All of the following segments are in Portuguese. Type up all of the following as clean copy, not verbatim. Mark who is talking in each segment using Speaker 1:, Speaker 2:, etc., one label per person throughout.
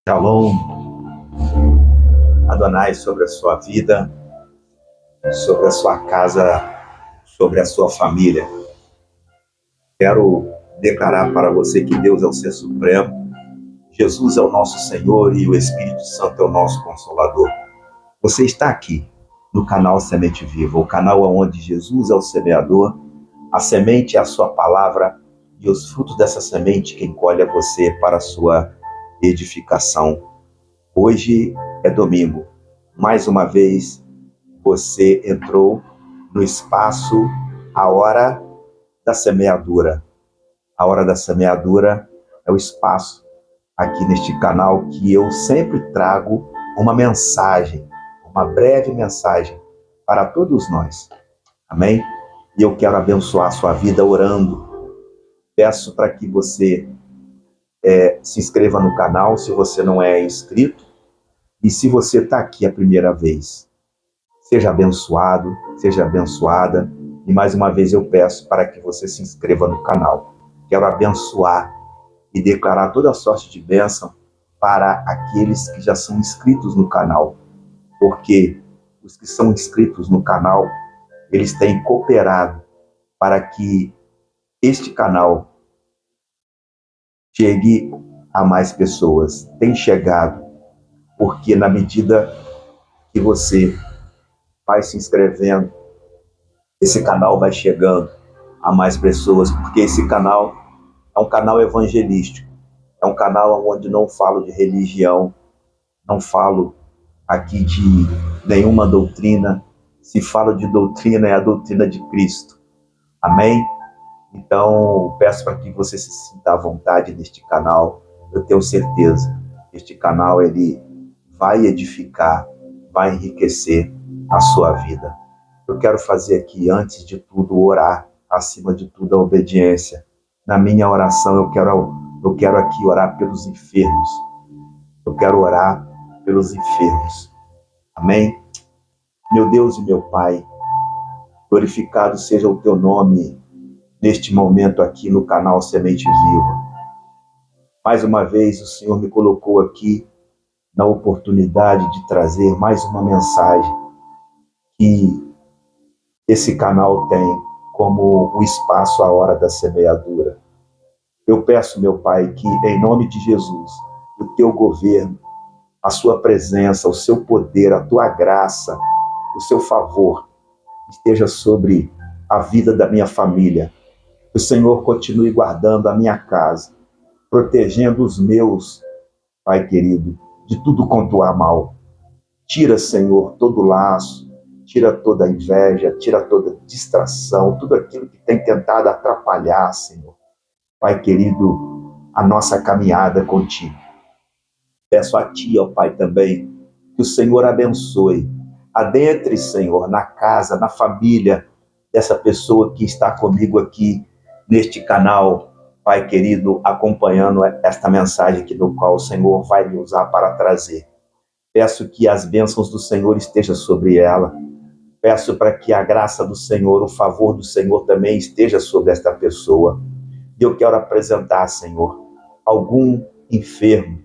Speaker 1: Shalom, Adonai, sobre a sua vida, sobre a sua casa, sobre a sua família. Quero declarar para você que Deus é o Ser Supremo, Jesus é o nosso Senhor e o Espírito Santo é o nosso Consolador. Você está aqui no canal Semente Viva, o canal onde Jesus é o semeador, a semente é a sua palavra e os frutos dessa semente quem colhe é você para a sua edificação. Hoje é domingo. Mais uma vez, você entrou no espaço A Hora da Semeadura. A Hora da Semeadura é o espaço aqui neste canal que eu sempre trago uma mensagem, uma breve mensagem para todos nós. Amém? E eu quero abençoar a sua vida orando. Peço para que você se inscreva no canal se você não é inscrito. E se você está aqui a primeira vez, seja abençoado, seja abençoada. E mais uma vez eu peço para que você se inscreva no canal. Quero abençoar e declarar toda sorte de bênção para aqueles que já são inscritos no canal. Porque os que são inscritos no canal, eles têm cooperado para que este canal chegue a mais pessoas. Tem chegado, porque na medida que você vai se inscrevendo, esse canal vai chegando a mais pessoas, porque esse canal é um canal evangelístico, é um canal onde não falo de religião, não falo aqui de nenhuma doutrina. Se fala de doutrina, é a doutrina de Cristo. Amém? Então, peço para que você se sinta à vontade neste canal. Eu tenho certeza que este canal ele vai edificar, vai enriquecer a sua vida. Eu quero fazer aqui, antes de tudo, orar, acima de tudo, a obediência. Na minha oração, eu quero aqui orar pelos enfermos. Eu quero orar pelos enfermos. Amém? Meu Deus e meu Pai, glorificado seja o teu nome neste momento aqui no canal Semente Viva. Mais uma vez, o Senhor me colocou aqui na oportunidade de trazer mais uma mensagem que esse canal tem como o espaço A Hora da Semeadura. Eu peço, meu Pai, que em nome de Jesus, o teu governo, a sua presença, o seu poder, a tua graça, o seu favor esteja sobre a vida da minha família. Que o Senhor continue guardando a minha casa, protegendo os meus, Pai querido, de tudo quanto há mal. Tira, Senhor, todo laço, tira toda a inveja, tira toda distração, tudo aquilo que tem tentado atrapalhar, Senhor. Pai querido, a nossa caminhada contigo. Peço a Ti, ó Pai, também, que o Senhor abençoe. Adentre, Senhor, na casa, na família dessa pessoa que está comigo aqui neste canal, Pai querido, acompanhando esta mensagem aqui no qual o Senhor vai me usar para trazer. Peço que as bênçãos do Senhor estejam sobre ela. Peço para que a graça do Senhor, o favor do Senhor também esteja sobre esta pessoa. E eu quero apresentar, Senhor, algum enfermo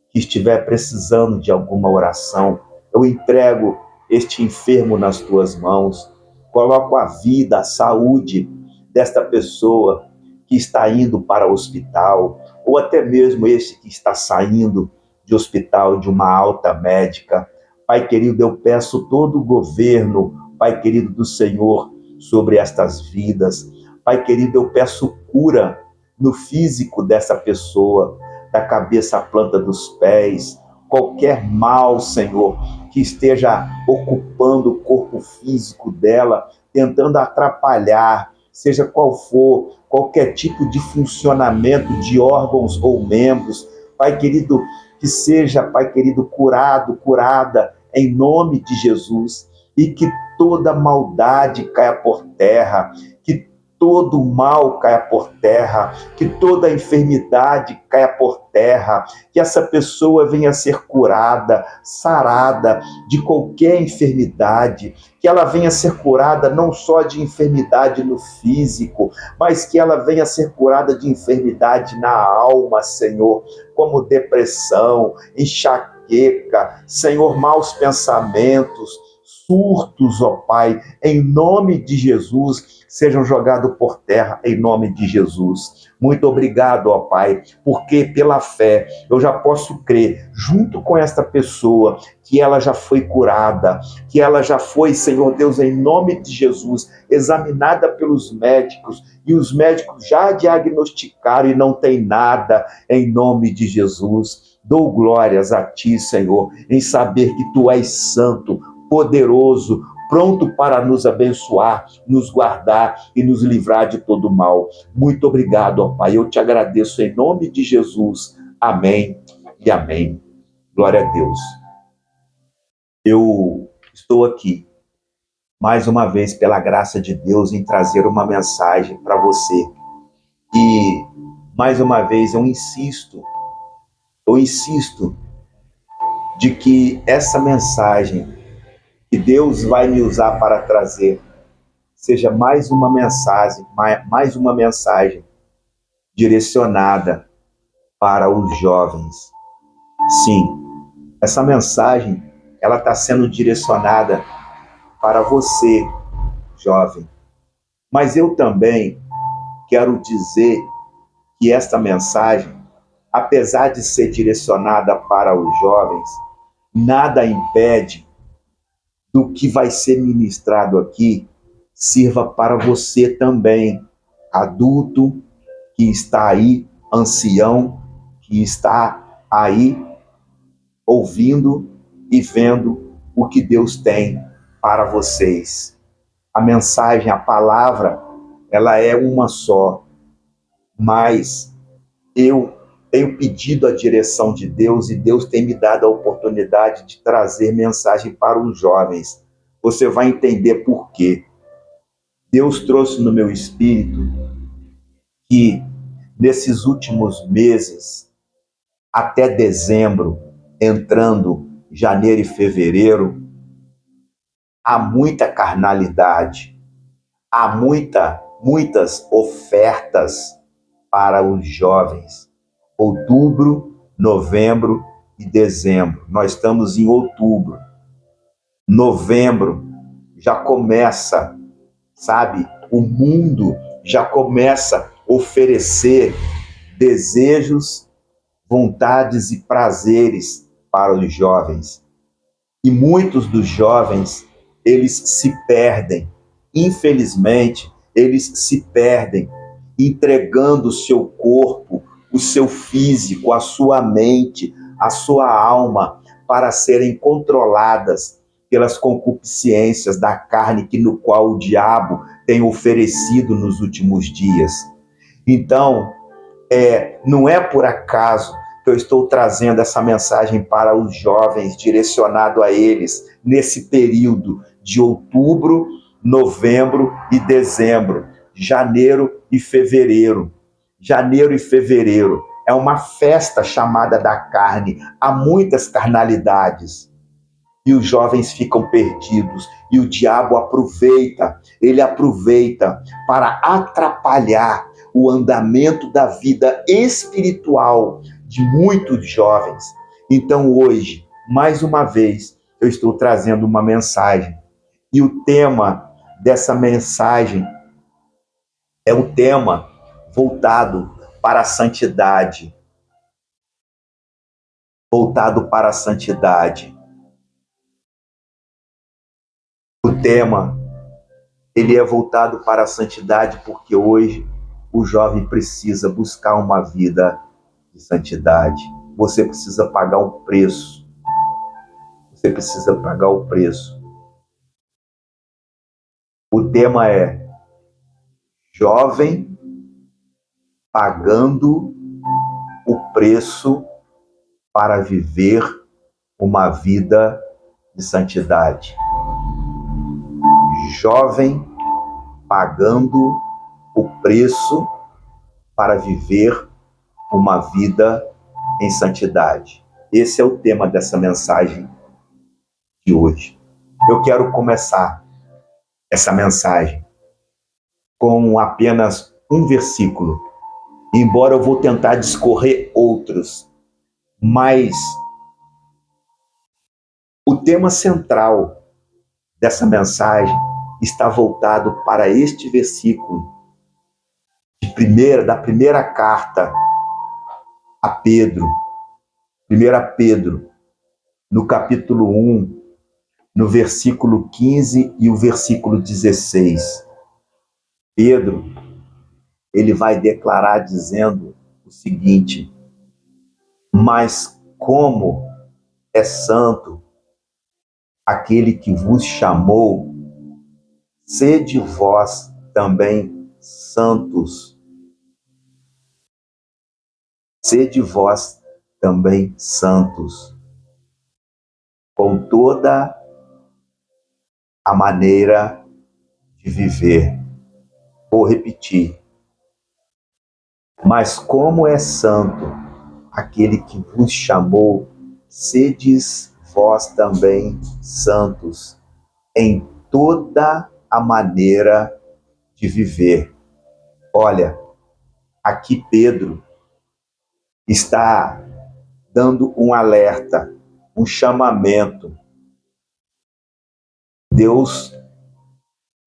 Speaker 1: que estiver precisando de alguma oração. Eu entrego este enfermo nas tuas mãos. Coloco a vida, a saúde desta pessoa que está indo para o hospital, ou até mesmo este que está saindo de hospital, de uma alta médica. Pai querido, eu peço todo o governo, Pai querido do Senhor, sobre estas vidas. Pai querido, eu peço cura no físico dessa pessoa, da cabeça à planta dos pés, qualquer mal, Senhor, que esteja ocupando o corpo físico dela, tentando atrapalhar, seja qual for, qualquer tipo de funcionamento de órgãos ou membros. Pai querido, que seja, Pai querido, curado, curada, em nome de Jesus, e que toda maldade caia por terra, que todo mal caia por terra, que toda enfermidade caia por terra, que essa pessoa venha a ser curada, sarada de qualquer enfermidade, que ela venha a ser curada não só de enfermidade no físico, mas que ela venha a ser curada de enfermidade na alma, Senhor, como depressão, enxaqueca, Senhor, maus pensamentos, surtos, ó Pai, em nome de Jesus, sejam jogados por terra, em nome de Jesus. Muito obrigado, ó Pai, porque pela fé eu já posso crer, junto com esta pessoa, que ela já foi curada, que ela já foi, Senhor Deus, em nome de Jesus, examinada pelos médicos, e os médicos já diagnosticaram e não tem nada, em nome de Jesus. Dou glórias a Ti, Senhor, em saber que Tu és santo, poderoso, pronto para nos abençoar, nos guardar e nos livrar de todo mal. Muito obrigado, ó Pai. Eu te agradeço em nome de Jesus. Amém e amém. Glória a Deus. Eu estou aqui, mais uma vez, pela graça de Deus, em trazer uma mensagem para você. E, mais uma vez, eu insisto de que essa mensagem que Deus vai me usar para trazer seja mais uma mensagem direcionada para os jovens. Sim, essa mensagem, ela está sendo direcionada para você, jovem. Mas eu também quero dizer que esta mensagem, apesar de ser direcionada para os jovens, nada impede do que vai ser ministrado aqui sirva para você também, adulto que está aí, ancião que está aí ouvindo e vendo o que Deus tem para vocês. A mensagem, a palavra, ela é uma só, mas eu tenho pedido a direção de Deus e Deus tem me dado a oportunidade de trazer mensagem para os jovens. Você vai entender por quê. Deus trouxe no meu espírito que nesses últimos meses, até dezembro, entrando janeiro e fevereiro, há muita carnalidade, há muitas ofertas para os jovens. Outubro, novembro e dezembro. Nós estamos em outubro. Novembro já começa, sabe? O mundo já começa a oferecer desejos, vontades e prazeres para os jovens. E muitos dos jovens, eles se perdem. Infelizmente, eles se perdem entregando o seu corpo, o seu físico, a sua mente, a sua alma para serem controladas pelas concupiscências da carne que no qual o diabo tem oferecido nos últimos dias. Então, não é por acaso que eu estou trazendo essa mensagem para os jovens, direcionado a eles, nesse período de outubro, novembro e dezembro, janeiro e fevereiro. Janeiro e fevereiro é uma festa chamada da carne, há muitas carnalidades. E os jovens ficam perdidos, e o diabo ele aproveita para atrapalhar o andamento da vida espiritual de muitos jovens. Então hoje, mais uma vez, eu estou trazendo uma mensagem, e o tema dessa mensagem é um tema voltado para a santidade. Voltado para a santidade. O tema, ele é voltado para a santidade porque hoje o jovem precisa buscar uma vida de santidade. Você precisa pagar um preço. Você precisa pagar o preço. O tema é jovem pagando o preço para viver uma vida de santidade. Jovem pagando o preço para viver uma vida em santidade. Esse é o tema dessa mensagem de hoje. Eu quero começar essa mensagem com apenas um versículo, embora eu vou tentar discorrer outros, mas o tema central dessa mensagem está voltado para este versículo da primeira carta a Pedro, 1 Pedro, no capítulo 1, no versículo 15 e o versículo 16. Pedro, ele vai declarar dizendo o seguinte: mas como é santo aquele que vos chamou, sede vós também santos. Sede vós também santos, com toda a maneira de viver. Vou repetir. Mas como é santo aquele que vos chamou, sedes vós também santos em toda a maneira de viver. Olha, aqui Pedro está dando um alerta, um chamamento. Deus,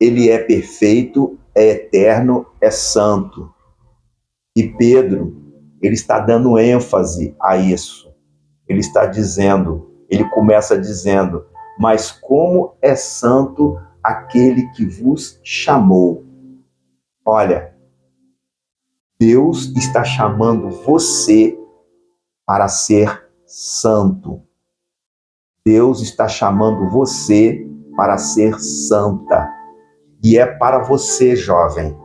Speaker 1: ele é perfeito, é eterno, é santo. E Pedro, ele está dando ênfase a isso. Ele está dizendo, ele começa dizendo, mas como é santo aquele que vos chamou. Olha, Deus está chamando você para ser santo. Deus está chamando você para ser santa. E é para você, jovem.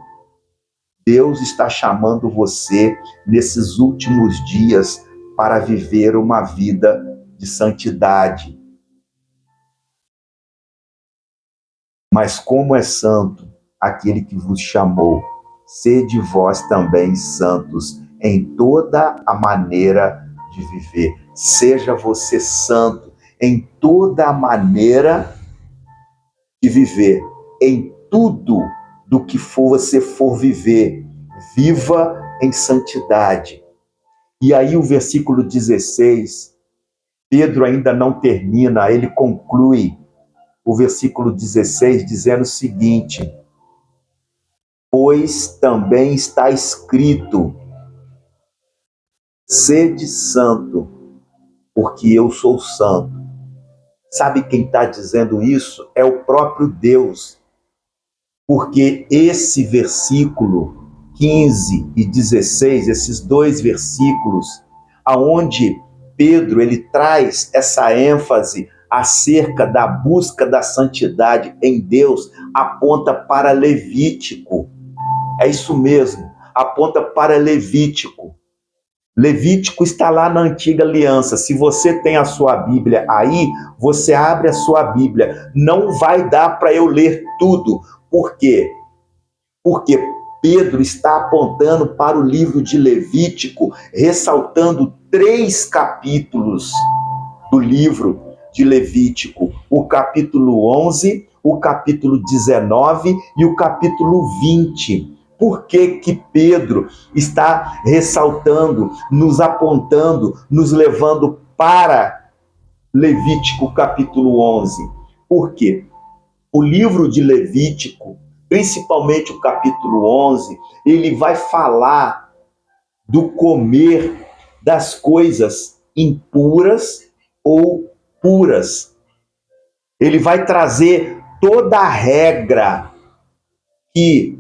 Speaker 1: Deus está chamando você nesses últimos dias para viver uma vida de santidade. Mas como é santo aquele que vos chamou, sede vós também santos em toda a maneira de viver. Seja você santo em toda a maneira de viver, em tudo do que você for viver, viva em santidade. E aí o versículo 16, Pedro ainda não termina, ele conclui o versículo 16 dizendo o seguinte: pois também está escrito, sede santo, porque eu sou santo. Sabe quem está dizendo isso? É o próprio Deus. Porque esse versículo 15 e 16, esses dois versículos, aonde Pedro ele traz essa ênfase acerca da busca da santidade em Deus, aponta para Levítico. É isso mesmo, aponta para Levítico. Levítico está lá na Antiga Aliança. Se você tem a sua Bíblia aí, você abre a sua Bíblia. Não vai dar para eu ler tudo. Por quê? Porque Pedro está apontando para o livro de Levítico, ressaltando 3 capítulos do livro de Levítico. O capítulo 11, o capítulo 19 e o capítulo 20. Por que que Pedro está ressaltando, nos apontando, nos levando para Levítico capítulo 11? Por quê? O livro de Levítico, principalmente o capítulo 11, ele vai falar do comer das coisas impuras ou puras. Ele vai trazer toda a regra que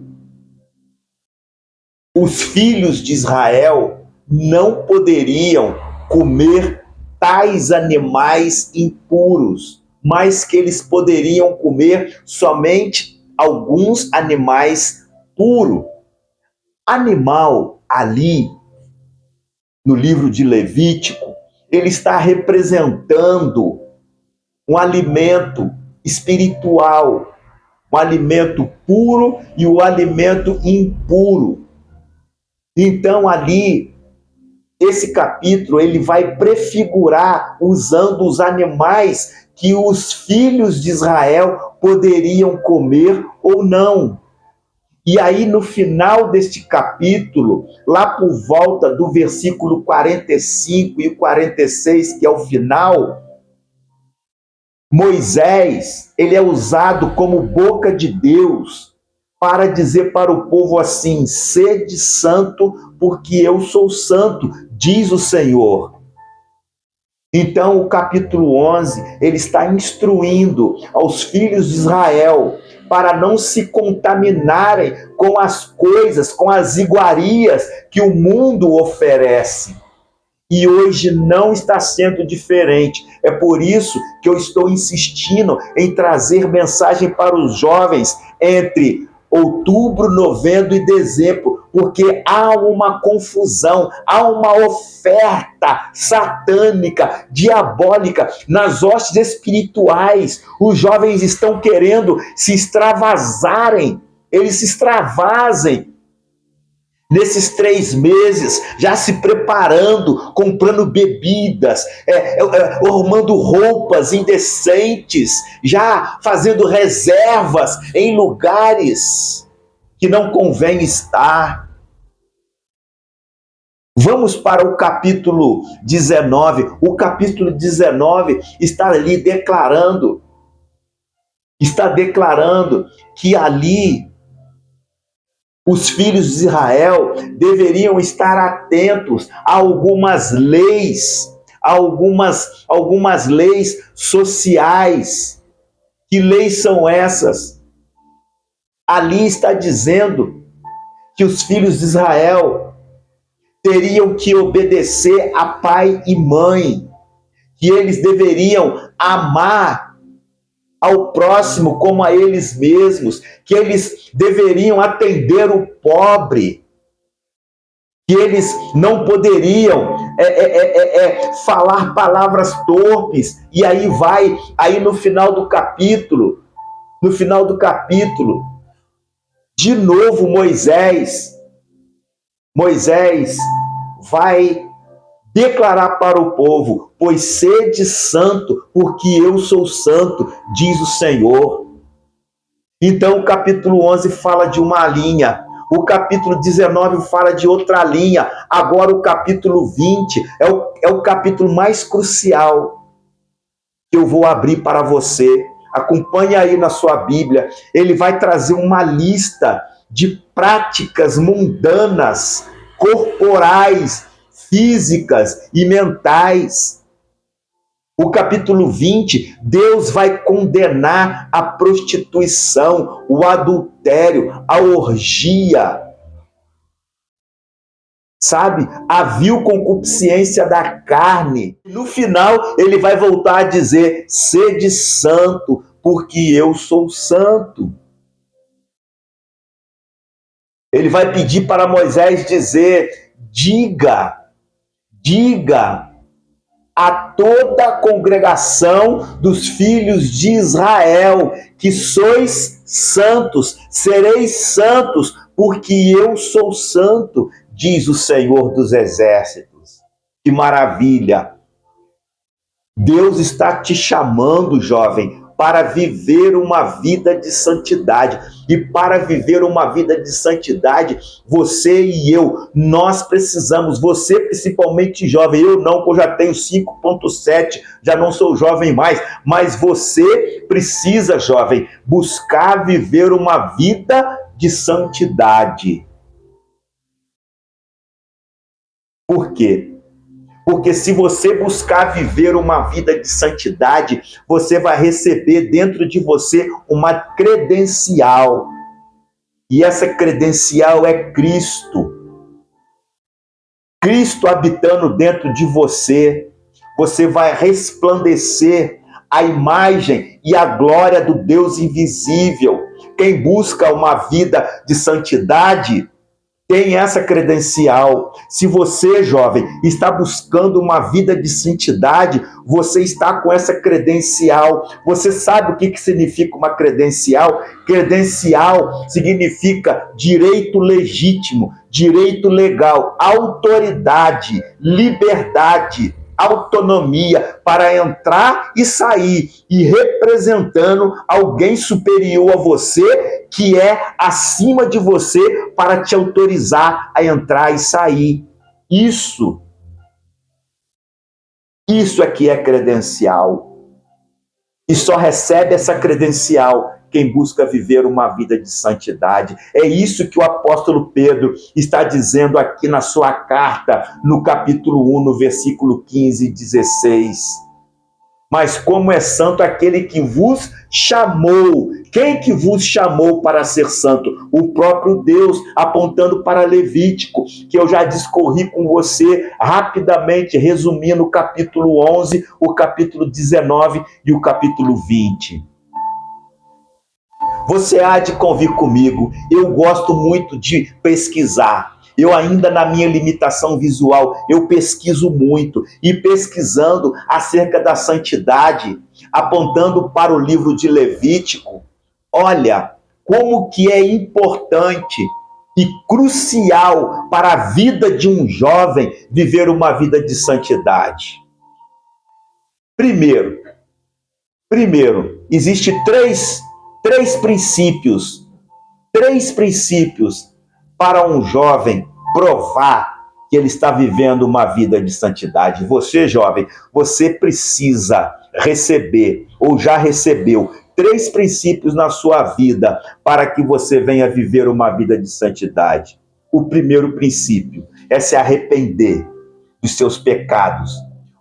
Speaker 1: os filhos de Israel não poderiam comer tais animais impuros, mas que eles poderiam comer somente alguns animais puros. Animal ali, no livro de Levítico, ele está representando um alimento espiritual, o alimento puro e o alimento impuro. Então ali, esse capítulo, ele vai prefigurar usando os animais que os filhos de Israel poderiam comer ou não. E aí, no final deste capítulo, lá por volta do versículo 45 e 46, que é o final, Moisés, ele é usado como boca de Deus para dizer para o povo assim: sede santo, porque eu sou santo, diz o Senhor. Então, o capítulo 11, ele está instruindo aos filhos de Israel para não se contaminarem com as coisas, com as iguarias que o mundo oferece. E hoje não está sendo diferente. É por isso que eu estou insistindo em trazer mensagem para os jovens entre outubro, novembro e dezembro, porque há uma confusão, há uma oferta satânica, diabólica nas hostes espirituais. Os jovens estão querendo se extravasarem, eles se extravasem nesses 3 meses, já se preparando, comprando bebidas, arrumando roupas indecentes, já fazendo reservas em lugares que não convém estar. Vamos para o capítulo 19. O capítulo 19 está ali declarando que ali os filhos de Israel deveriam estar atentos a algumas leis, algumas leis sociais. Que leis são essas? Ali está dizendo que os filhos de Israel teriam que obedecer a pai e mãe, que eles deveriam amar ao próximo como a eles mesmos, que eles deveriam atender o pobre, que eles não poderiam falar palavras torpes. E aí no final do capítulo, de novo Moisés vai declarar para o povo: pois sede santo, porque eu sou santo, diz o Senhor. Então o capítulo 11 fala de uma linha, o capítulo 19 fala de outra linha, agora o capítulo 20 é o capítulo mais crucial que eu vou abrir para você. Acompanhe aí na sua Bíblia. Ele vai trazer uma lista de práticas mundanas, corporais, físicas e mentais. O capítulo 20, Deus vai condenar a prostituição, o adultério, a orgia, sabe? A vil concupiscência da carne. No final, ele vai voltar a dizer: sede santo, porque eu sou santo. Ele vai pedir para Moisés dizer: diga a toda a congregação dos filhos de Israel que sois santos, sereis santos, porque eu sou santo, diz o Senhor dos Exércitos. Que maravilha! Deus está te chamando, jovem, para viver uma vida de santidade. E para viver uma vida de santidade, você e eu, nós precisamos, você principalmente jovem, eu não, porque eu já tenho 5,7, já não sou jovem mais, mas você precisa, jovem, buscar viver uma vida de santidade. Por quê? Porque se você buscar viver uma vida de santidade, você vai receber dentro de você uma credencial. E essa credencial é Cristo. Cristo habitando dentro de você. Você vai resplandecer a imagem e a glória do Deus invisível. Quem busca uma vida de santidade tem essa credencial. Se você, jovem, está buscando uma vida de santidade, você está com essa credencial. Você sabe o que significa uma credencial? Credencial significa direito legítimo, direito legal, autoridade, liberdade, autonomia para entrar e sair, e representando alguém superior a você, que é acima de você, para te autorizar a entrar e sair. Isso é que é credencial. E só recebe essa credencial quem busca viver uma vida de santidade. É isso que o apóstolo Pedro está dizendo aqui na sua carta, no capítulo 1, no versículo 15 e 16. Mas como é santo aquele que vos chamou. Quem que vos chamou para ser santo? O próprio Deus, apontando para Levítico, que eu já discorri com você rapidamente, resumindo o capítulo 11, o capítulo 19 e o capítulo 20. Você há de convir comigo, eu gosto muito de pesquisar. Eu ainda, na minha limitação visual, eu pesquiso muito. E pesquisando acerca da santidade, apontando para o livro de Levítico, olha como que é importante e crucial para a vida de um jovem viver uma vida de santidade. Primeiro, existe três princípios para um jovem provar que ele está vivendo uma vida de santidade. Você, jovem, você precisa receber, ou já recebeu, 3 princípios na sua vida para que você venha viver uma vida de santidade. O primeiro princípio é se arrepender dos seus pecados.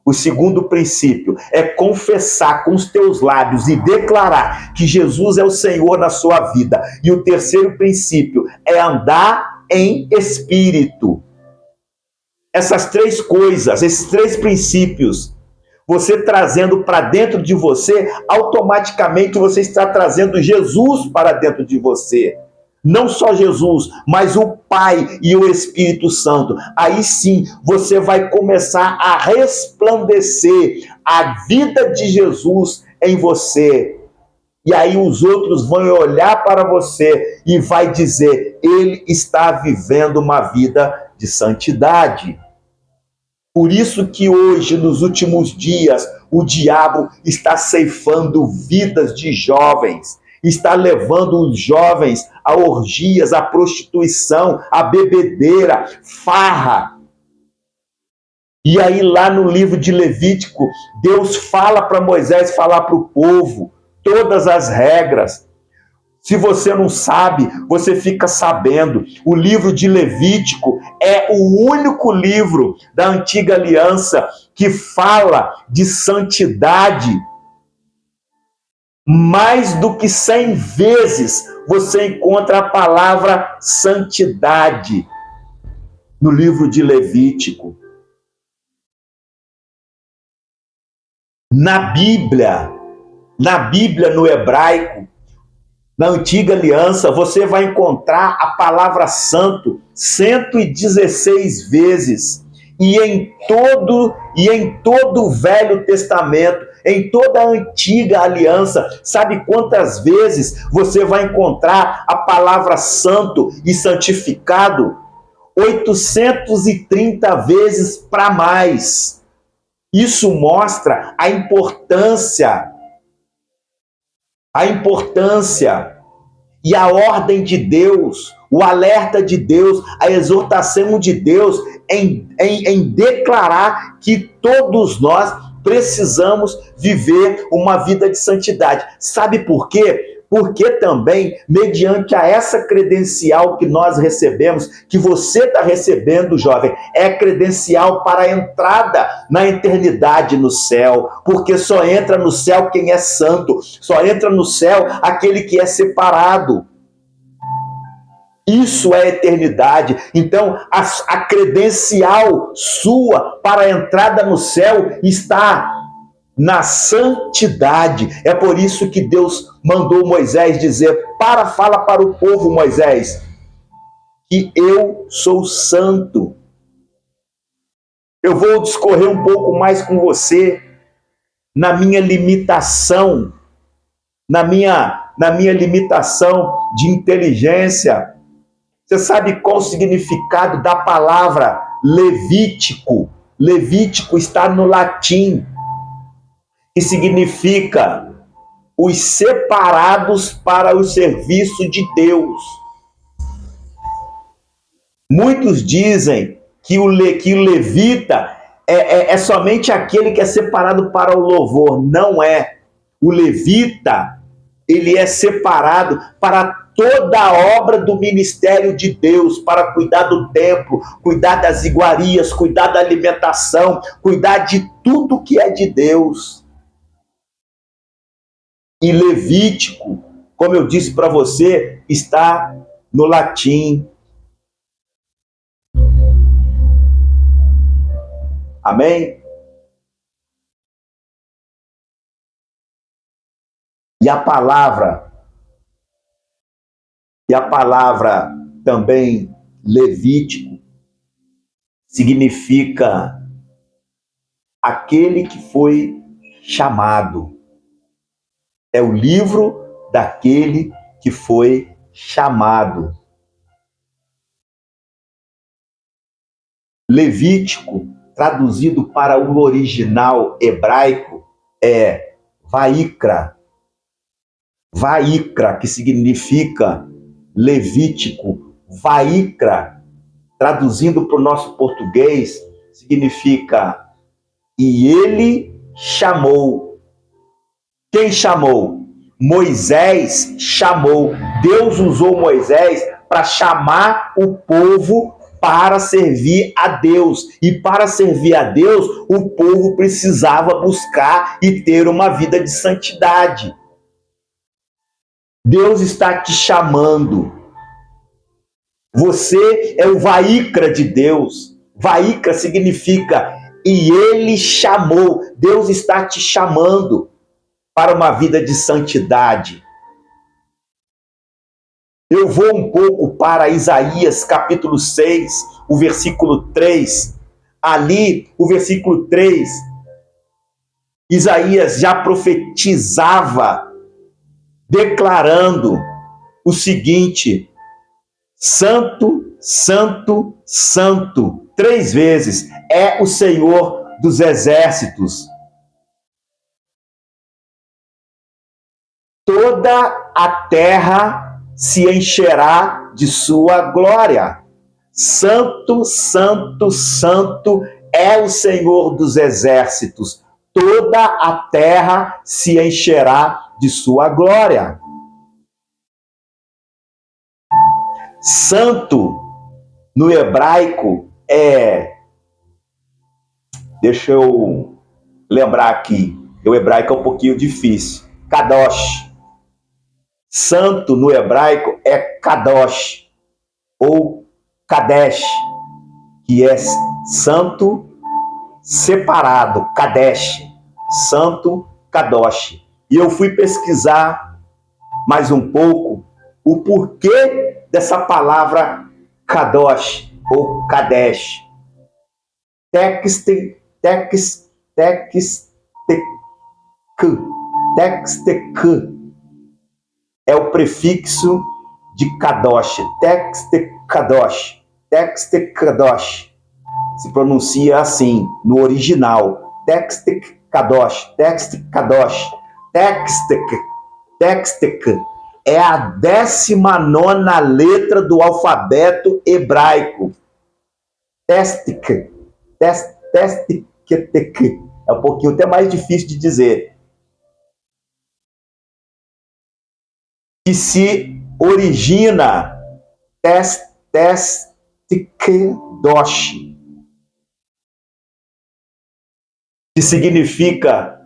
Speaker 1: O segundo princípio é confessar com os teus lábios e declarar que Jesus é o Senhor na sua vida. E o terceiro princípio é andar em espírito. Essas 3 coisas, esses 3 princípios, você trazendo para dentro de você, automaticamente você está trazendo Jesus para dentro de você. Não só Jesus, mas o Pai e o Espírito Santo. Aí sim, você vai começar a resplandecer a vida de Jesus em você. E aí os outros vão olhar para você e vai dizer, ele está vivendo uma vida de santidade. Por isso que hoje, nos últimos dias, o diabo está ceifando vidas de jovens, está levando os jovens a orgias, a prostituição, a bebedeira, farra. E aí lá no livro de Levítico, Deus fala para Moisés falar para o povo todas as regras. Se você não sabe, você fica sabendo. O livro de Levítico é o único livro da Antiga Aliança que fala de santidade. Mais do que 100 vezes você encontra a palavra santidade no livro de Levítico. Na Bíblia, no hebraico, na Antiga Aliança, você vai encontrar a palavra santo 116 vezes. E em todo o Velho Testamento, em toda a Antiga Aliança, sabe quantas vezes você vai encontrar a palavra santo e santificado? 830 vezes para mais. Isso mostra a importância e a ordem de Deus, o alerta de Deus, a exortação de Deus em declarar que todos nós precisamos viver uma vida de santidade. Sabe por quê? Porque também, mediante a essa credencial que nós recebemos, que você está recebendo, jovem, é credencial para a entrada na eternidade no céu. Porque só entra no céu quem é santo, só entra no céu aquele que é separado. Isso é eternidade. Então, a credencial sua para a entrada no céu está na santidade. É por isso que Deus mandou Moisés dizer, fala para o povo, Moisés, que eu sou santo. Eu vou discorrer um pouco mais com você na minha limitação, na minha limitação de inteligência. Você sabe qual o significado da palavra Levítico? Levítico está no latim, que significa os separados para o serviço de Deus. Muitos dizem que o levita é somente aquele que é separado para o louvor. Não é. O levita, ele é separado para toda a obra do ministério de Deus, para cuidar do templo, cuidar das iguarias, cuidar da alimentação, cuidar de tudo que é de Deus. E Levítico, como eu disse para você, está no latim. Amém? E a palavra também Levítico significa aquele que foi chamado. É o livro daquele que foi chamado. Levítico, traduzido para o original hebraico, é Vaikra. Vaikra, que significa Levítico. Vaikra, traduzindo para o nosso português, significa e ele chamou. Quem chamou? Moisés chamou. Deus usou Moisés para chamar o povo para servir a Deus. E para servir a Deus, o povo precisava buscar e ter uma vida de santidade. Deus está te chamando. Você é o Vaikra de Deus. Vaikra significa e ele chamou. Deus está te chamando para uma vida de santidade. Eu vou um pouco para Isaías capítulo 6, o versículo 3. Ali, o versículo 3, Isaías já profetizava, declarando o seguinte: Santo, Santo, Santo, 3 vezes, é o Senhor dos exércitos. Toda a terra se encherá de sua glória. Santo, Santo, Santo é o Senhor dos exércitos. Toda a terra se encherá de sua glória. Santo, no hebraico, deixa eu lembrar aqui, o hebraico é um pouquinho difícil. Kadosh. Santo, no hebraico, é Kadosh, ou Kadesh, que é santo separado, Kadesh, santo Kadosh. E eu fui pesquisar mais um pouco o porquê dessa palavra Kadosh ou Kadesh. Textek é o prefixo de Kadosh. Textekadosh. Textekadosh. Se pronuncia assim no original. Textekadosh. Textekadosh. Textek é a 19ª letra do alfabeto hebraico. Textek. É um pouquinho até mais difícil de dizer. Que se origina Textkedosh, que significa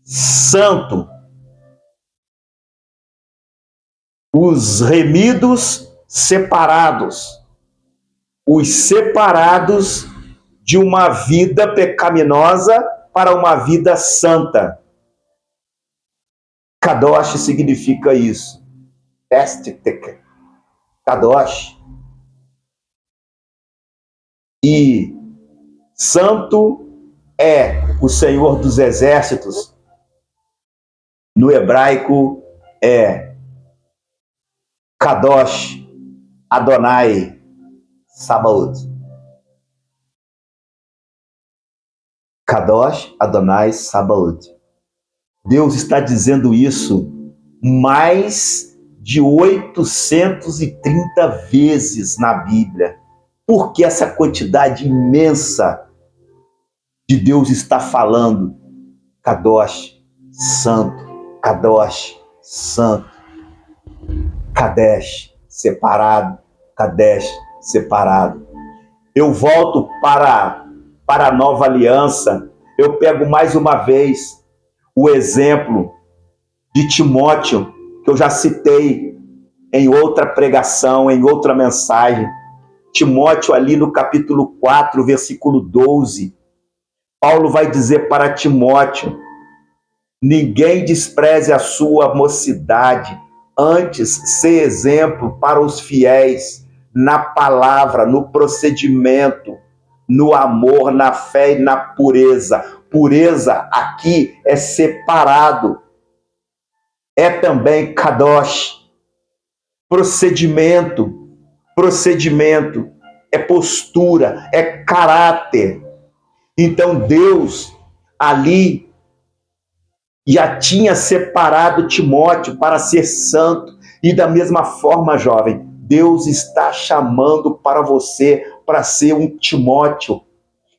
Speaker 1: santo. Os remidos separados, os separados de uma vida pecaminosa para uma vida santa. Kadosh significa isso. Kadosh. E santo é o Senhor dos Exércitos. No hebraico é Kadosh Adonai Sabaoth. Kadosh Adonai Sabaoth. Deus está dizendo isso mais de 830 vezes na Bíblia. Por que essa quantidade imensa de Deus está falando? Kadosh, santo, Kadosh, santo, Kadesh, separado, Kadesh, separado. Eu volto para a nova aliança, eu pego mais uma vez o exemplo de Timóteo, que eu já citei em outra pregação, em outra mensagem. Timóteo, ali no capítulo 4, versículo 12, Paulo vai dizer para Timóteo: ninguém despreze a sua mocidade, antes ser exemplo para os fiéis, na palavra, no procedimento, no amor, na fé e na pureza. Pureza aqui é separado. É também kadosh. Procedimento é postura, é caráter. Então Deus ali já tinha separado Timóteo para ser santo. E da mesma forma, jovem, Deus está chamando para você para ser um Timóteo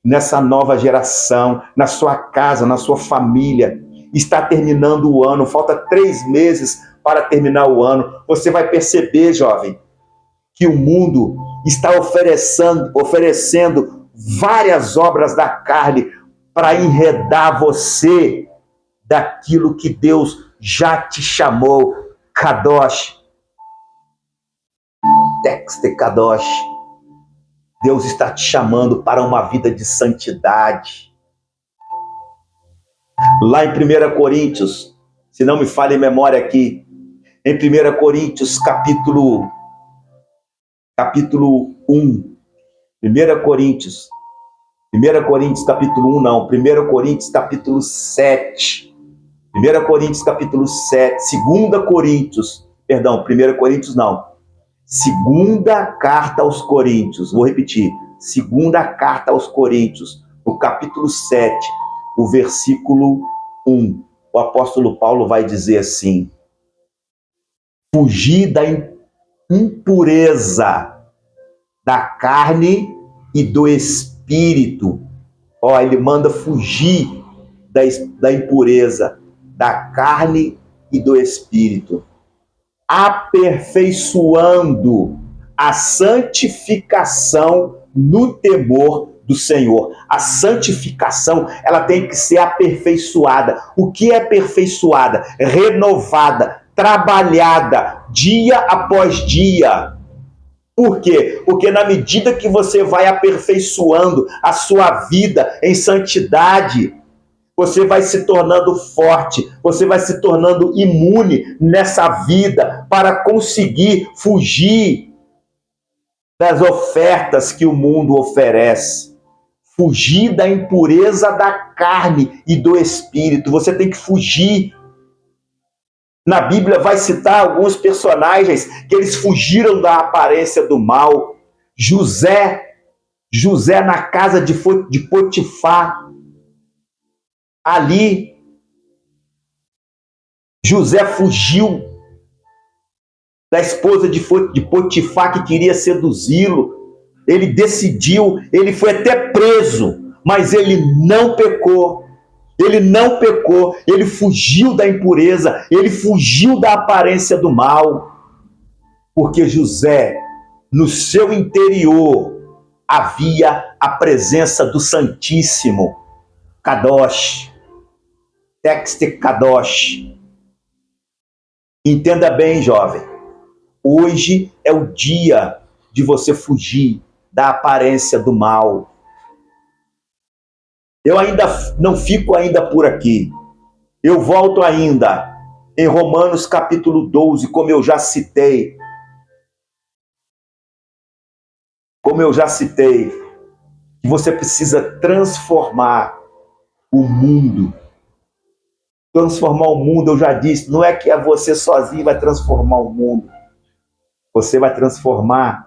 Speaker 1: nessa nova geração, na sua casa, na sua família. Está terminando o ano, falta 3 meses para terminar o ano. Você vai perceber, jovem, que o mundo está oferecendo várias obras da carne para enredar você daquilo que Deus já te chamou. Kadosh, Texte Kadosh. Deus está te chamando para uma vida de santidade. Lá em 1 Coríntios, se não me falha a memória aqui, em 1 Coríntios capítulo 1, 1 Coríntios capítulo 1 não, 1 Coríntios capítulo 7, 1 Coríntios capítulo 7, 2 Coríntios, perdão, 1 Coríntios não, segunda carta aos Coríntios, vou repetir, segunda carta aos Coríntios, no capítulo 7, o versículo 1, o apóstolo Paulo vai dizer assim: fugir da impureza da carne e do espírito. Ó, ele manda fugir da impureza da carne e do espírito, aperfeiçoando a santificação no temor do Senhor. A santificação, ela tem que ser aperfeiçoada. O que é aperfeiçoada? Renovada, trabalhada, dia após dia. Por quê? Porque na medida que você vai aperfeiçoando a sua vida em santidade, você vai se tornando forte, você vai se tornando imune nessa vida para conseguir fugir das ofertas que o mundo oferece. Fugir da impureza da carne e do espírito. Você tem que fugir. Na Bíblia vai citar alguns personagens que eles fugiram da aparência do mal. José na casa de Potifar. Ali, José fugiu da esposa de Potifar, que queria seduzi-lo. Ele decidiu, ele foi até preso, mas ele não pecou. Ele não pecou, ele fugiu da impureza, ele fugiu da aparência do mal. Porque José, no seu interior, havia a presença do Santíssimo. Kadosh, Texte Kadosh. Entenda bem, jovem. Hoje é o dia de você fugir da aparência do mal. Eu ainda não fico ainda por aqui. Eu volto ainda em Romanos capítulo 12, como eu já citei. que você precisa transformar o mundo. Transformar o mundo, eu já disse, não é que é você sozinho vai transformar o mundo. Você vai transformar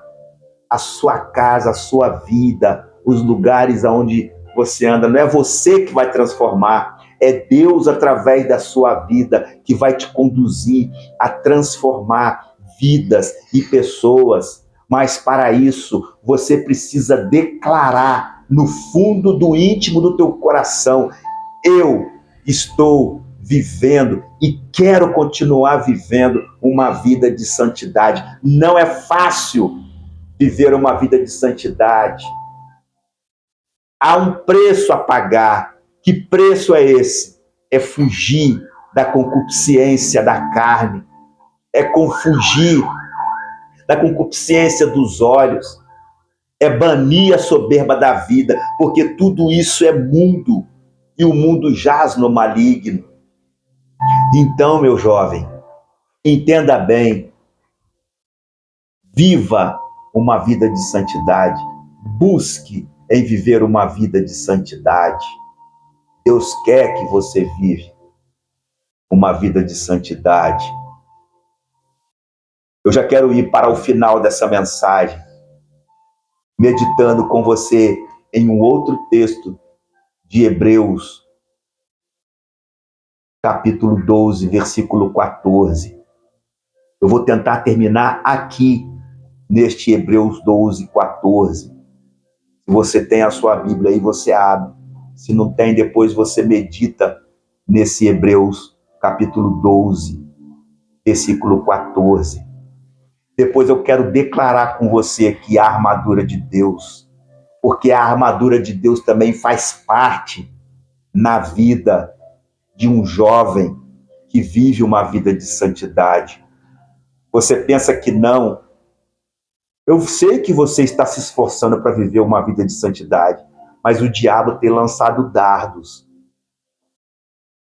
Speaker 1: a sua casa, a sua vida, os lugares aonde você anda. Não é você que vai transformar, é Deus através da sua vida que vai te conduzir a transformar vidas e pessoas. Mas para isso, você precisa declarar no fundo do íntimo do teu coração: eu estou vivendo e quero continuar vivendo uma vida de santidade. Não é fácil viver uma vida de santidade. Há um preço a pagar. Que preço é esse? É fugir da concupiscência da carne, é fugir da concupiscência dos olhos, é banir a soberba da vida, porque tudo isso é mundo e o mundo jaz no maligno. Então, meu jovem, entenda bem, viva uma vida de santidade, busque em viver uma vida de santidade. Deus quer que você vive uma vida de santidade. Eu já quero ir para o final dessa mensagem, meditando com você em um outro texto de Hebreus, capítulo 12, versículo 14. Eu vou tentar terminar aqui, neste Hebreus 12, 14. Se você tem a sua Bíblia aí, você abre. Se não tem, depois você medita nesse Hebreus, capítulo 12, versículo 14. Depois eu quero declarar com você aqui a armadura de Deus, porque a armadura de Deus também faz parte na vida de um jovem que vive uma vida de santidade. Você pensa que não? Eu sei que você está se esforçando para viver uma vida de santidade, mas o diabo tem lançado dardos.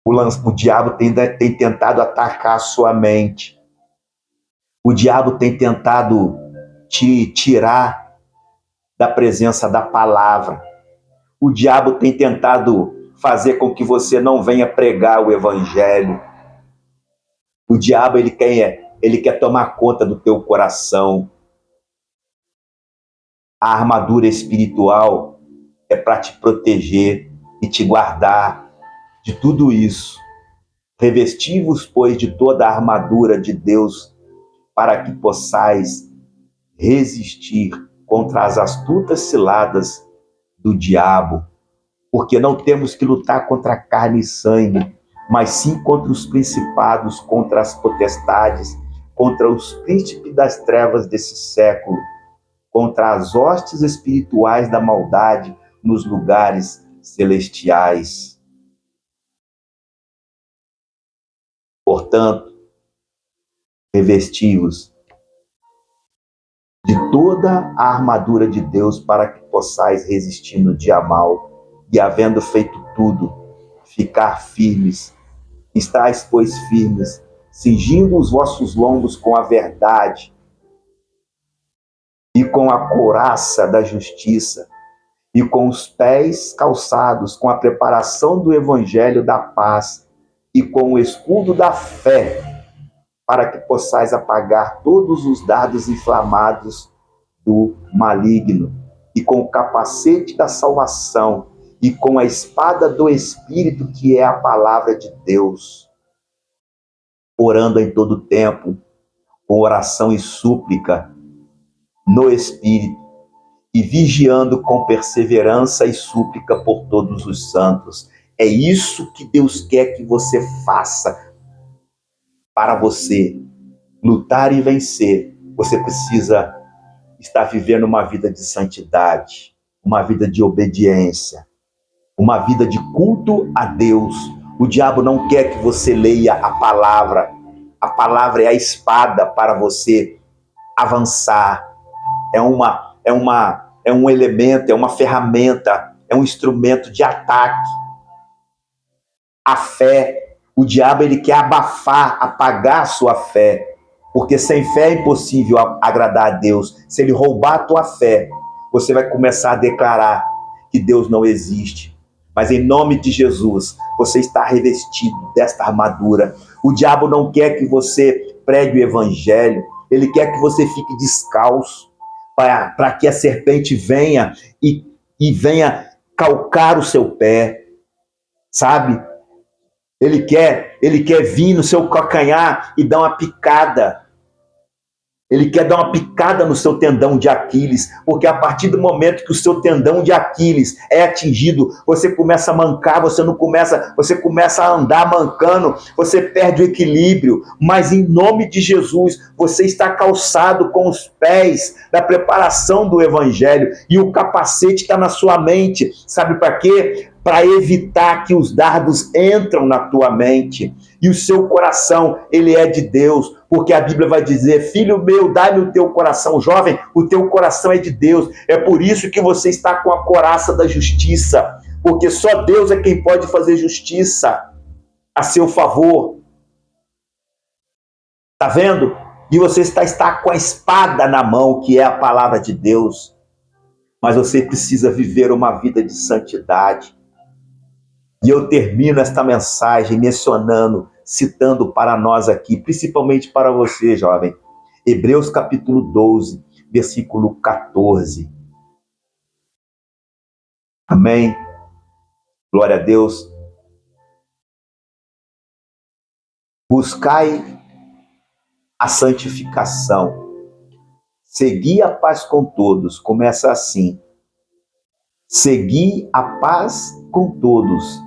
Speaker 1: O diabo tem tentado atacar a sua mente. O diabo tem tentado te tirar da presença da palavra. O diabo tem tentado fazer com que você não venha pregar o evangelho. O diabo, ele quer tomar conta do teu coração. A armadura espiritual é para te proteger e te guardar de tudo isso. Revesti-vos, pois, de toda a armadura de Deus, para que possais resistir contra as astutas ciladas do diabo. Porque não temos que lutar contra carne e sangue, mas sim contra os principados, contra as potestades, contra os príncipes das trevas desse século, contra as hostes espirituais da maldade nos lugares celestiais. Portanto, revesti-vos de toda a armadura de Deus para que possais resistir no dia mal e, havendo feito tudo, ficar firmes. Estais, pois, firmes, cingindo os vossos lombos com a verdade e com a couraça da justiça, e com os pés calçados com a preparação do evangelho da paz, e com o escudo da fé, para que possais apagar todos os dardos inflamados do maligno, e com o capacete da salvação, e com a espada do Espírito, que é a palavra de Deus, orando em todo tempo, com oração e súplica no Espírito, e vigiando com perseverança e súplica por todos os santos. É isso que Deus quer que você faça. Para você lutar e vencer, você precisa estar vivendo uma vida de santidade, uma vida de obediência, uma vida de culto a Deus. O diabo não quer que você leia a palavra. A palavra é a espada para você avançar. É um elemento, é uma ferramenta, é um instrumento de ataque. A fé, o diabo, ele quer abafar, apagar a sua fé, porque sem fé é impossível agradar a Deus. Se ele roubar a tua fé, você vai começar a declarar que Deus não existe. Mas em nome de Jesus, você está revestido desta armadura. O diabo não quer que você pregue o evangelho, ele quer que você fique descalço, para que a serpente venha e venha calcar o seu pé, sabe? Ele quer vir no seu calcanhar e dar uma picada. Ele quer dar uma picada no seu tendão de Aquiles, porque a partir do momento que o seu tendão de Aquiles é atingido, você começa a mancar, você começa a andar mancando, você perde o equilíbrio, mas em nome de Jesus, você está calçado com os pés da preparação do evangelho, e o capacete está na sua mente, sabe para quê? Para evitar que os dardos entram na tua mente. E o seu coração, ele é de Deus, porque a Bíblia vai dizer: filho meu, dá-me o teu coração. Jovem, o teu coração é de Deus. É por isso que você está com a couraça da justiça, porque só Deus é quem pode fazer justiça a seu favor. Está vendo? E você está com a espada na mão, que é a palavra de Deus. Mas você precisa viver uma vida de santidade. E eu termino esta mensagem citando para nós aqui, principalmente para você, jovem, Hebreus capítulo 12, versículo 14. Amém? Glória a Deus. Buscai a santificação, segui a paz com todos. Começa assim: segui a paz com todos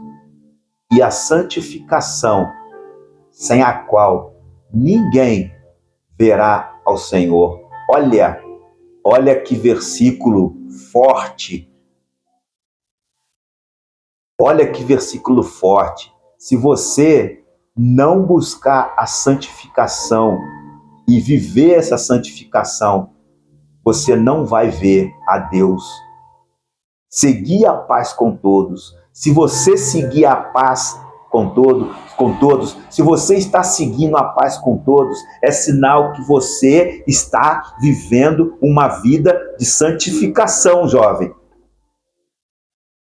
Speaker 1: e a santificação, sem a qual ninguém verá ao Senhor. Olha que versículo forte. Olha que versículo forte. Se você não buscar a santificação e viver essa santificação, você não vai ver a Deus. Seguir a paz com todos. Se você seguir a paz com todos, se você está seguindo a paz com todos, é sinal que você está vivendo uma vida de santificação, jovem.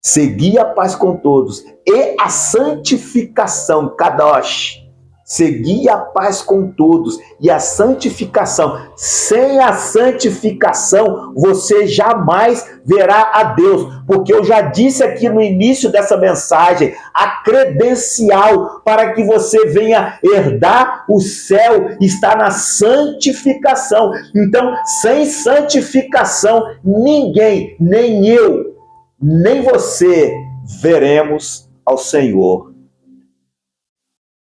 Speaker 1: Seguir a paz com todos e a santificação, kadosh. Seguir a paz com todos e a santificação. Sem a santificação, você jamais verá a Deus. Porque eu já disse aqui no início dessa mensagem, a credencial para que você venha herdar o céu está na santificação. Então, sem santificação, ninguém, nem eu, nem você, veremos ao Senhor.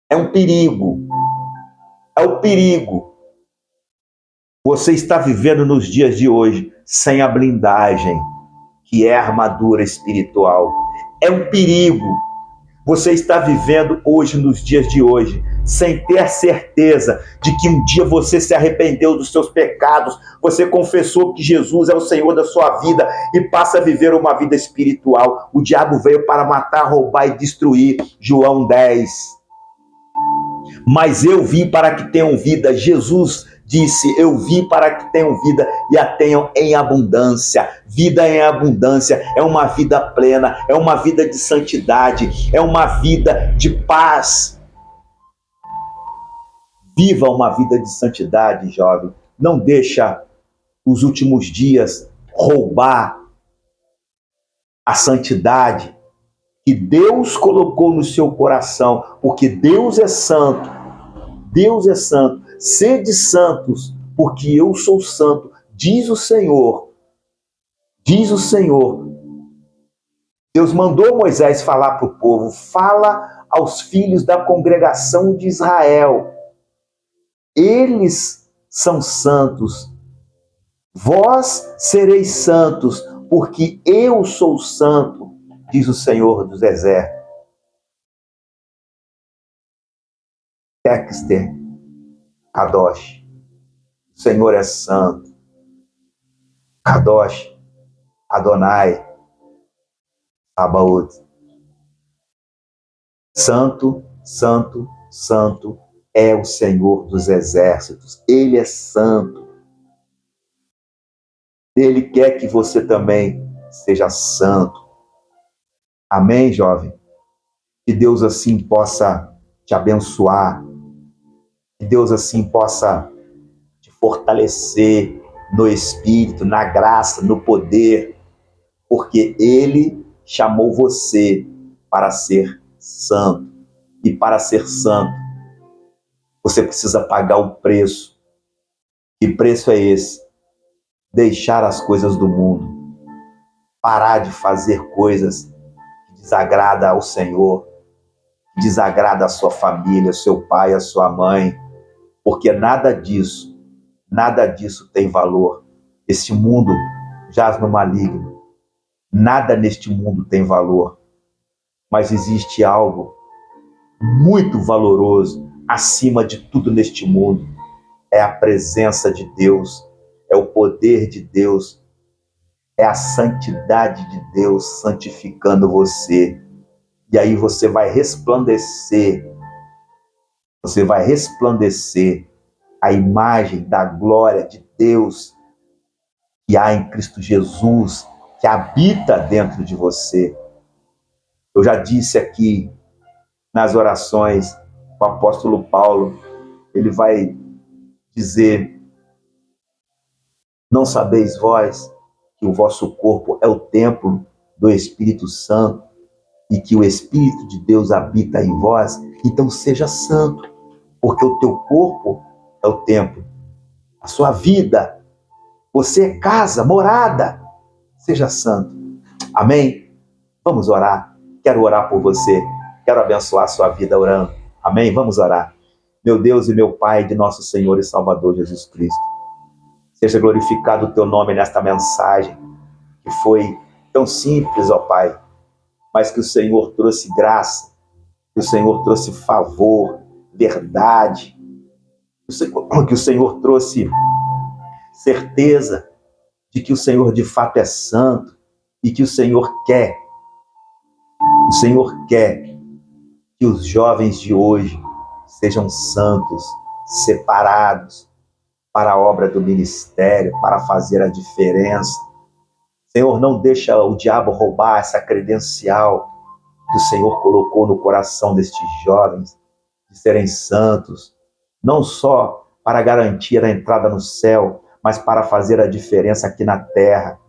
Speaker 1: É um perigo. É um perigo. Você está vivendo nos dias de hoje sem a blindagem, que é a armadura espiritual. É um perigo. Você está vivendo hoje, nos dias de hoje, sem ter certeza de que um dia você se arrependeu dos seus pecados, você confessou que Jesus é o Senhor da sua vida e passa a viver uma vida espiritual. O diabo veio para matar, roubar e destruir. João 10. Mas eu vim para que tenham vida. Jesus disse: eu vim para que tenham vida e a tenham em abundância. Vida em abundância é uma vida plena, é uma vida de santidade, é uma vida de paz. Viva uma vida de santidade, jovem. Não deixa os últimos dias roubar a santidade que Deus colocou no seu coração, porque Deus é santo. Deus é santo. Sede santos, porque eu sou santo, diz o Senhor. Diz o Senhor. Deus mandou Moisés falar para o povo: fala aos filhos da congregação de Israel. Eles são santos. Vós sereis santos, porque eu sou santo, diz o Senhor dos exércitos. Texter, Kadosh. O Senhor é santo. Kadosh, Adonai, Sabaoth. Santo, santo, santo é o Senhor dos exércitos. Ele é santo. Ele quer que você também seja santo. Amém, jovem? Que Deus assim possa te abençoar, que Deus assim possa te fortalecer no espírito, na graça, no poder, porque Ele chamou você para ser santo. E para ser santo, você precisa pagar o preço. Que preço é esse? Deixar as coisas do mundo, parar de fazer coisas que desagradam ao Senhor, que desagradam a sua família, seu pai, a sua mãe, porque nada disso tem valor. Este mundo jaz no maligno, nada neste mundo tem valor, mas existe algo muito valoroso acima de tudo neste mundo, é a presença de Deus, é o poder de Deus, é a santidade de Deus santificando você. E aí você vai resplandecer a imagem da glória de Deus que há em Cristo Jesus, que habita dentro de você. Eu já disse aqui nas orações, o apóstolo Paulo, ele vai dizer: não sabeis vós que o vosso corpo é o templo do Espírito Santo e que o Espírito de Deus habita em vós? Então seja santo, porque o teu corpo é o templo, a sua vida, você é casa, morada, seja santo. Amém? Vamos orar. Quero orar por você, quero abençoar a sua vida orando. Amém? Vamos orar. Meu Deus e meu Pai, de nosso Senhor e Salvador Jesus Cristo, seja glorificado o teu nome nesta mensagem, que foi tão simples, ó Pai, mas que o Senhor trouxe graça, que o Senhor trouxe favor, verdade, que o Senhor trouxe certeza de que o Senhor de fato é santo e que o Senhor quer que os jovens de hoje sejam santos, separados para a obra do ministério, para fazer a diferença. Senhor, não deixa o diabo roubar essa credencial que o Senhor colocou no coração destes jovens, de serem santos, não só para garantir a entrada no céu, mas para fazer a diferença aqui na terra,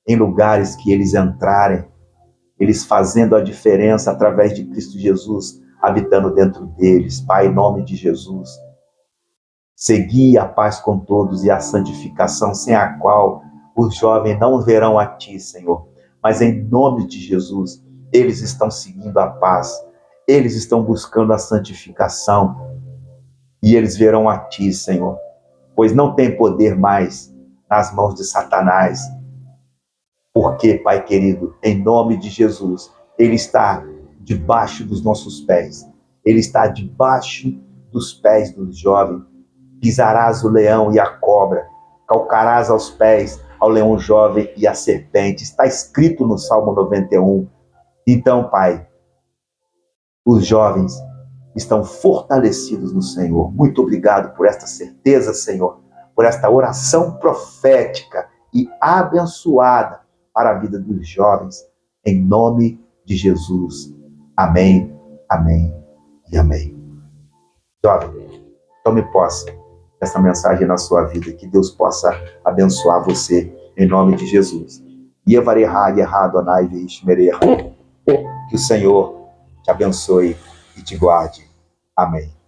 Speaker 1: em lugares que eles entrarem, eles fazendo a diferença através de Cristo Jesus, habitando dentro deles. Pai, em nome de Jesus, segui a paz com todos e a santificação, sem a qual os jovens não verão a Ti, Senhor. Mas em nome de Jesus, eles estão seguindo a paz, eles estão buscando a santificação e eles verão a Ti, Senhor, pois não tem poder mais nas mãos de Satanás. Porque, Pai querido, em nome de Jesus, Ele está debaixo dos nossos pés, Ele está debaixo dos pés dos jovens. Pisarás o leão e a cobra, calcarás aos pés ao leão jovem e a serpente. Está escrito no Salmo 91. Então, Pai, os jovens estão fortalecidos no Senhor. Muito obrigado por esta certeza, Senhor, por esta oração profética e abençoada para a vida dos jovens, em nome de Jesus. Amém, amém e amém. Jovem, tome posse dessa mensagem na sua vida, que Deus possa abençoar você, em nome de Jesus. Que o Senhor te abençoe e te guarde. Amém.